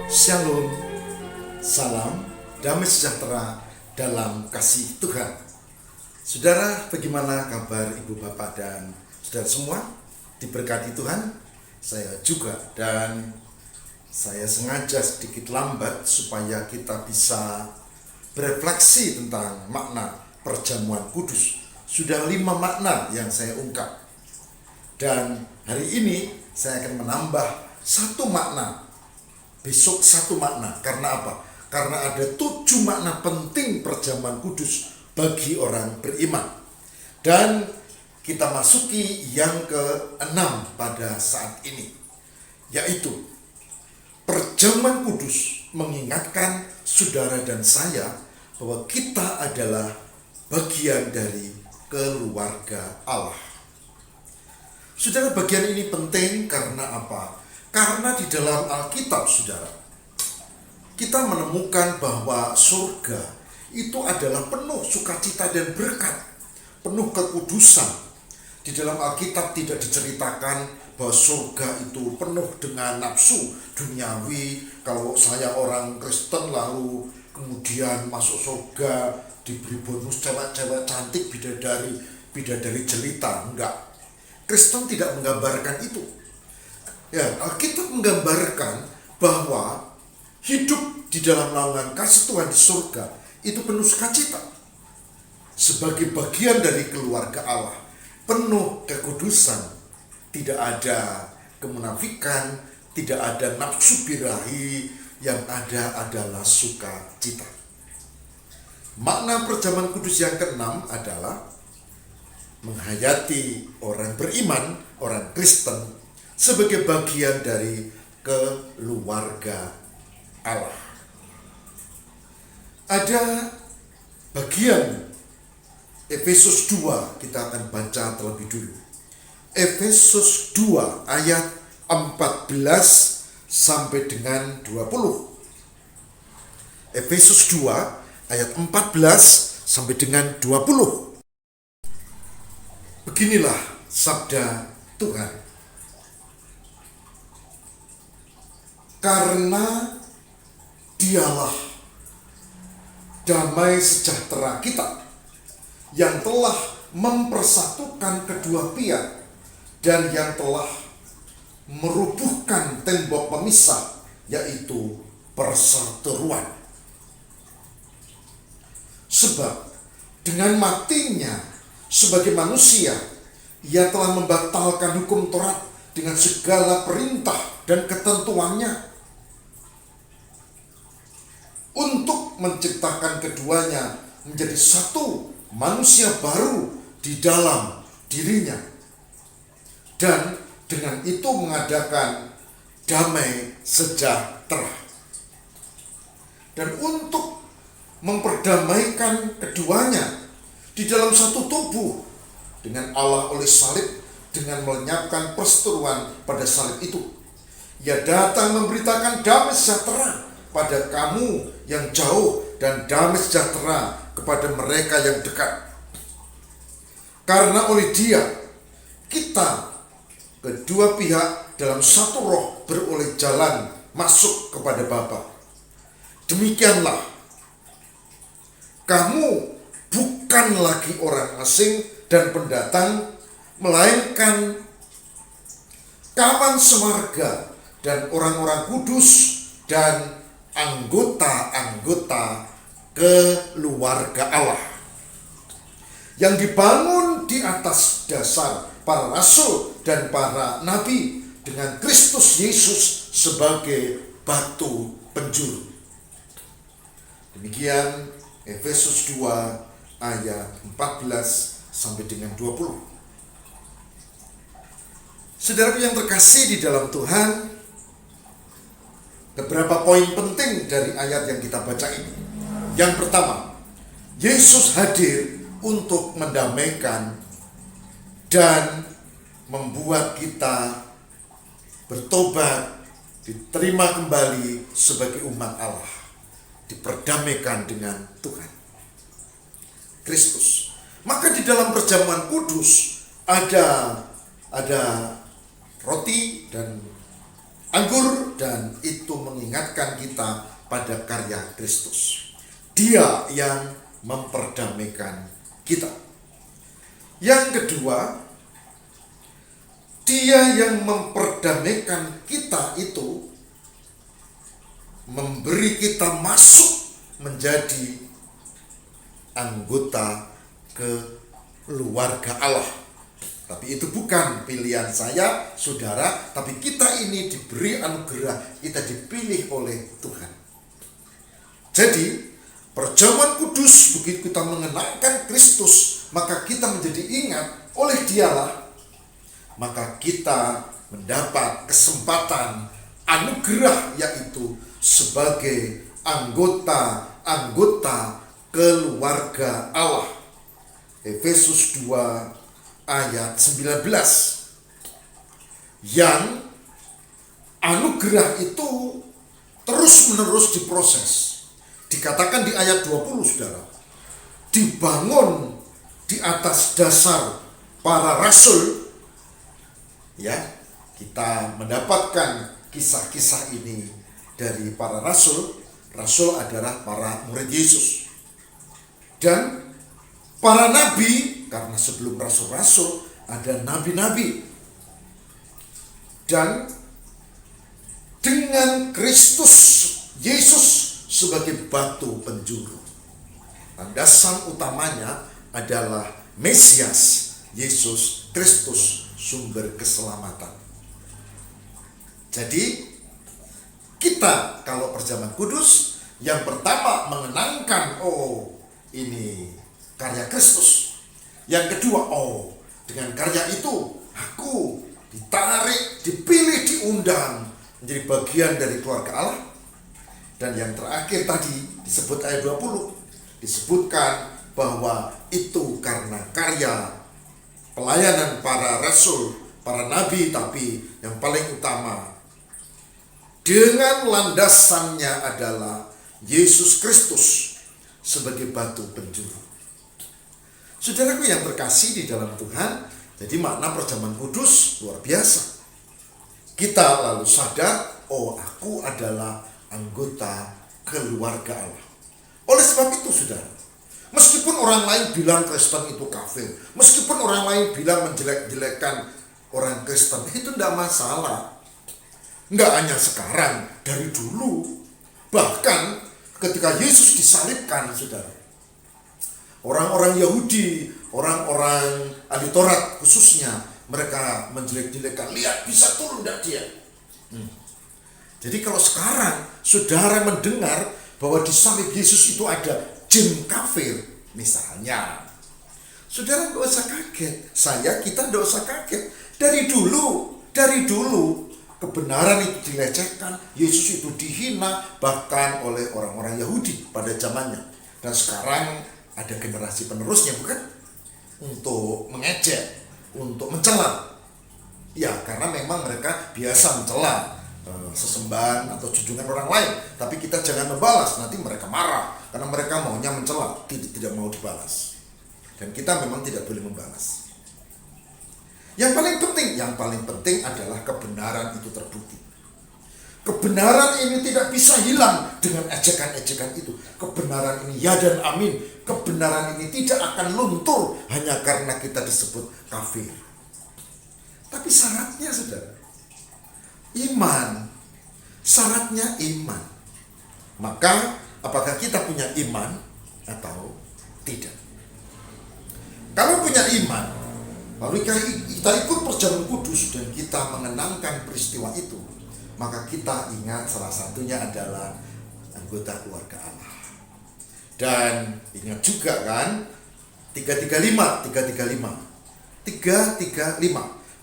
Shalom, salam, damai sejahtera dalam kasih Tuhan. Saudara, bagaimana kabar Ibu Bapak dan saudara semua? Diberkati Tuhan, saya juga, dan saya sengaja sedikit lambat supaya kita bisa berefleksi tentang makna perjamuan kudus. Sudah 5 makna yang saya ungkap, dan hari ini saya akan menambah 1 makna. Besok 1 makna. Karena apa? Karena ada 7 makna penting perjamuan kudus bagi orang beriman. Dan kita masuki yang ke-6 pada saat ini, yaitu perjamuan kudus mengingatkan saudara dan saya bahwa kita adalah bagian dari keluarga Allah. Saudara, bagian ini penting karena apa? Karena di dalam Alkitab, saudara, kita menemukan bahwa surga itu adalah penuh sukacita dan berkat, penuh kekudusan. Di dalam Alkitab tidak diceritakan bahwa surga itu penuh dengan nafsu duniawi. Kalau saya orang Kristen lalu kemudian masuk surga diberi bonus cewek-cewek cantik, bidadari jelita. Enggak. Kristen tidak menggambarkan itu. Ya, Alkitab menggambarkan bahwa hidup di dalam naungan kasih Tuhan di surga itu penuh sukacita. Sebagai bagian dari keluarga Allah, penuh kekudusan, tidak ada kemunafikan, tidak ada nafsu birahi, yang ada adalah sukacita. Makna perjamuan kudus yang ke-6 adalah menghayati orang beriman, orang Kristen, sebagai bagian dari keluarga Allah. Ada bagian Efesus 2, kita akan baca terlebih dulu. Efesus 2 ayat 14 sampai dengan 20. Efesus 2 ayat 14 sampai dengan 20. Beginilah sabda Tuhan. Karena Dialah damai sejahtera kita, yang telah mempersatukan kedua pihak dan yang telah merubuhkan tembok pemisah, yaitu perseteruan. Sebab dengan matinya sebagai manusia, ia telah membatalkan hukum Taurat dengan segala perintah dan ketentuannya, untuk menciptakan keduanya menjadi satu manusia baru di dalam dirinya, dan dengan itu mengadakan damai sejahtera. Dan untuk memperdamaikan keduanya di dalam satu tubuh dengan Allah oleh salib, dengan melenyapkan perseteruan pada salib itu, ia datang memberitakan damai sejahtera pada kamu yang jauh dan damai sejahtera kepada mereka yang dekat. Karena oleh Dia kita kedua pihak dalam satu roh beroleh jalan masuk kepada Bapa. Demikianlah kamu bukan lagi orang asing dan pendatang, melainkan kawan semarga dan orang-orang kudus dan anggota-anggota keluarga Allah, yang dibangun di atas dasar para rasul dan para nabi, dengan Kristus Yesus sebagai batu penjuru. Demikian Efesus 2 ayat 14 sampai dengan 20. Saudara yang terkasih di dalam Tuhan, beberapa poin penting dari ayat yang kita baca ini. Yang pertama, Yesus hadir untuk mendamaikan dan membuat kita bertobat, diterima kembali sebagai umat Allah, diperdamaikan dengan Tuhan Kristus. Maka di dalam perjamuan kudus ada roti dan anggur, dan itu mengingatkan kita pada karya Kristus. Dia yang memperdamaikan kita. Yang kedua, Dia yang memperdamaikan kita itu memberi kita masuk menjadi anggota keluarga Allah. Tapi itu bukan pilihan saya, saudara, tapi kita ini diberi anugerah, kita dipilih oleh Tuhan. Jadi, perjamuan kudus, begitu kita mengenangkan Kristus, maka kita menjadi ingat oleh Dialah, maka kita mendapat kesempatan anugerah, yaitu sebagai anggota keluarga Allah. Efesus 2 ayat 19. Yang anugerah itu terus-menerus diproses. Dikatakan di ayat 20, saudara, dibangun di atas dasar para rasul. Ya, kita mendapatkan kisah-kisah ini dari para rasul. Rasul adalah para murid Yesus. Dan para nabi, karena sebelum rasul-rasul ada nabi-nabi. Dan dengan Kristus Yesus sebagai batu penjuru, landasan utamanya adalah Mesias, Yesus Kristus, sumber keselamatan. Jadi kita kalau perjamuan kudus, yang pertama mengenangkan, ini karya Kristus. Yang kedua, dengan karya itu aku ditarik, dipilih, diundang menjadi bagian dari keluarga Allah. Dan yang terakhir tadi disebut ayat 20, disebutkan bahwa itu karena karya pelayanan para rasul, para nabi, tapi yang paling utama dengan landasannya adalah Yesus Kristus sebagai batu penjuru. Saudaraku yang terkasih di dalam Tuhan, jadi makna perjamuan kudus luar biasa. Kita lalu sadar, aku adalah anggota keluarga Allah. Oleh sebab itu, saudara, meskipun orang lain bilang Kristen itu kafir, meskipun orang lain bilang menjelek-jelekkan orang Kristen, itu tidak masalah. Enggak hanya sekarang, dari dulu. Bahkan ketika Yesus disalibkan, saudara, orang-orang Yahudi, orang-orang ahli Taurat khususnya, mereka menjelek-jelekkan, lihat bisa turun enggak dia. Jadi kalau sekarang saudara mendengar bahwa di salib Yesus itu ada jin kafir misalnya, saudara enggak usah kaget. Kita enggak usah kaget. Dari dulu kebenaran itu dilecehkan, Yesus itu dihina bahkan oleh orang-orang Yahudi pada zamannya. Dan sekarang ada generasi penerusnya, bukan? Untuk mengejek, untuk mencela. Ya, karena memang mereka biasa mencela sesembahan atau junjungan orang lain. Tapi kita jangan membalas, nanti mereka marah karena mereka maunya mencela, tidak mau dibalas. Dan kita memang tidak boleh membalas. Yang paling penting adalah kebenaran itu terbukti. Kebenaran ini tidak bisa hilang dengan ejekan-ejekan itu. Kebenaran ini ya dan amin. Kebenaran ini tidak akan luntur hanya karena kita disebut kafir. Tapi syaratnya, saudara, iman. Syaratnya iman. Maka apakah kita punya iman atau tidak? Kalau punya iman, lalu kita ikut perjamuan kudus dan kita mengenangkan peristiwa itu, maka kita ingat salah satunya adalah anggota keluarga Allah. Dan ingat juga kan 335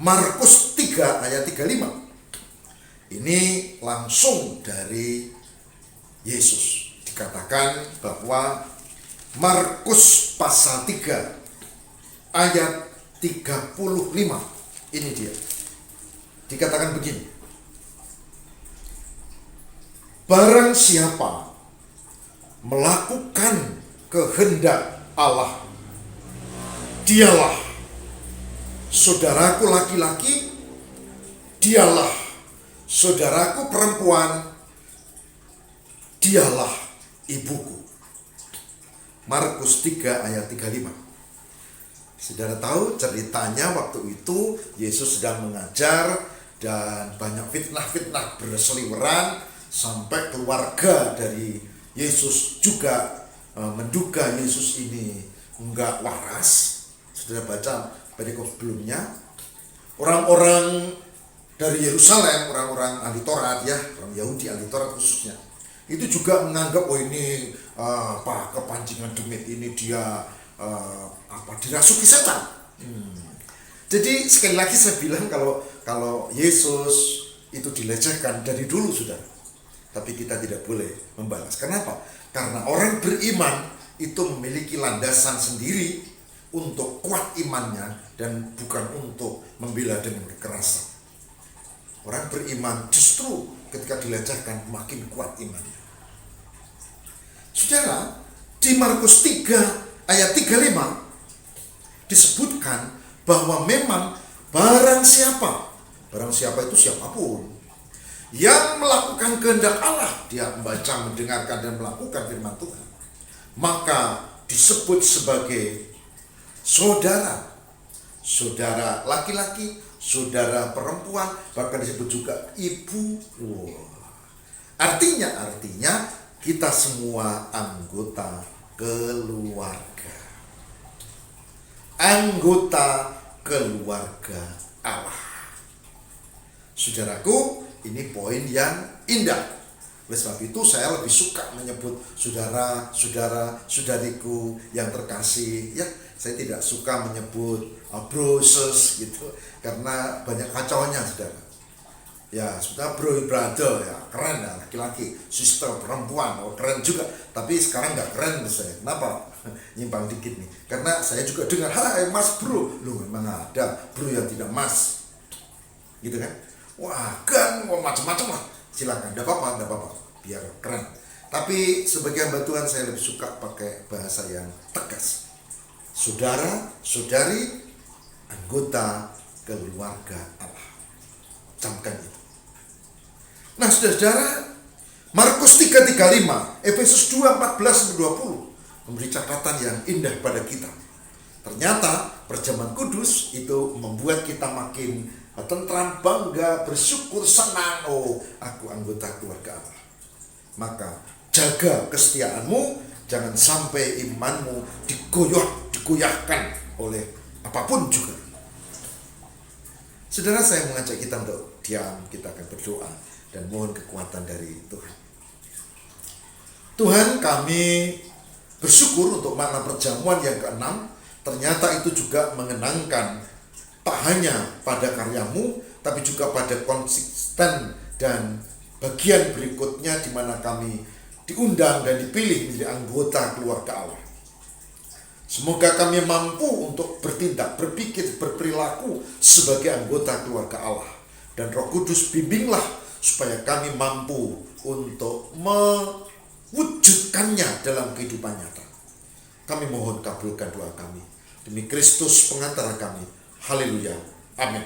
Markus 3 ayat 35. Ini langsung dari Yesus. Dikatakan bahwa Markus pasal 3 ayat 35. Ini dia. Dikatakan begini. Barang siapa melakukan kehendak Allah, dialah saudaraku laki-laki, dialah saudaraku perempuan, dialah ibuku. Markus 3 ayat 35. Saudara tahu ceritanya waktu itu Yesus sedang mengajar dan banyak fitnah-fitnah berseliweran sampai keluarga dari Yesus juga menduga Yesus ini enggak waras. Saudara baca perikop sebelumnya, orang-orang dari Yerusalem, orang-orang ahli Taurat ya, orang Yahudi ahli Taurat khususnya, itu juga menganggap ini kepancingan demit ini dia dirasuki setan. Jadi sekali lagi saya bilang kalau Yesus itu dilecehkan dari dulu sudah, tapi kita tidak boleh membalas. Kenapa? Karena orang beriman itu memiliki landasan sendiri untuk kuat imannya dan bukan untuk membela dengan kekerasan. Orang beriman justru ketika dilecehkan makin kuat imannya. Saudara, di Markus 3 ayat 35 disebutkan bahwa memang barang siapa itu siapapun yang melakukan kehendak Allah, dia membaca, mendengarkan dan melakukan firman Tuhan, maka disebut sebagai saudara. Saudara laki-laki, saudara perempuan, bahkan disebut juga ibu. Artinya kita semua anggota keluarga. Anggota keluarga Allah. Saudaraku, ini poin yang indah. Oleh sebab itu saya lebih suka menyebut saudara, saudariku yang terkasih ya. Saya tidak suka menyebut broses gitu, karena banyak kacaunya saudara. Ya, sudah bro, brother, ya keren ya, laki-laki, sister, perempuan, keren juga. Tapi sekarang nggak keren menurut saya. Kenapa? Nyimpang dikit nih. Karena saya juga dengar, hai mas bro. Loh, memang ada bro yang tidak mas. Gitu kan? Wah, kan macam-macam lah. Silakan, enggak apa-apa, biar keren. Tapi sebagai hamba Tuhan saya lebih suka pakai bahasa yang tegas. Saudara, saudari, anggota keluarga Allah. Camkan itu. Nah, saudara-saudara, Markus 3:35, Efesus 2:14-20 memberi catatan yang indah pada kita. Ternyata perjamuan kudus itu membuat kita makin tentram, bangga, bersyukur, senang. Oh, aku anggota keluarga Allah. Maka jaga kesetiaanmu, jangan sampai imanmu digoyahkan oleh apapun juga. Saudara, saya mengajak kita untuk diam, kita akan berdoa dan mohon kekuatan dari Tuhan. Tuhan, kami bersyukur untuk makna perjamuan yang ke-6. Ternyata itu juga mengenangkan tak hanya pada karyamu, tapi juga pada konsisten dan bagian berikutnya di mana kami diundang dan dipilih menjadi anggota keluarga Allah. Semoga kami mampu untuk bertindak, berpikir, berperilaku sebagai anggota keluarga Allah. Dan Roh Kudus bimbinglah supaya kami mampu untuk mewujudkannya dalam kehidupan nyata. Kami mohon kabulkan doa kami. Demi Kristus pengantara kami. Haleluya. Amin.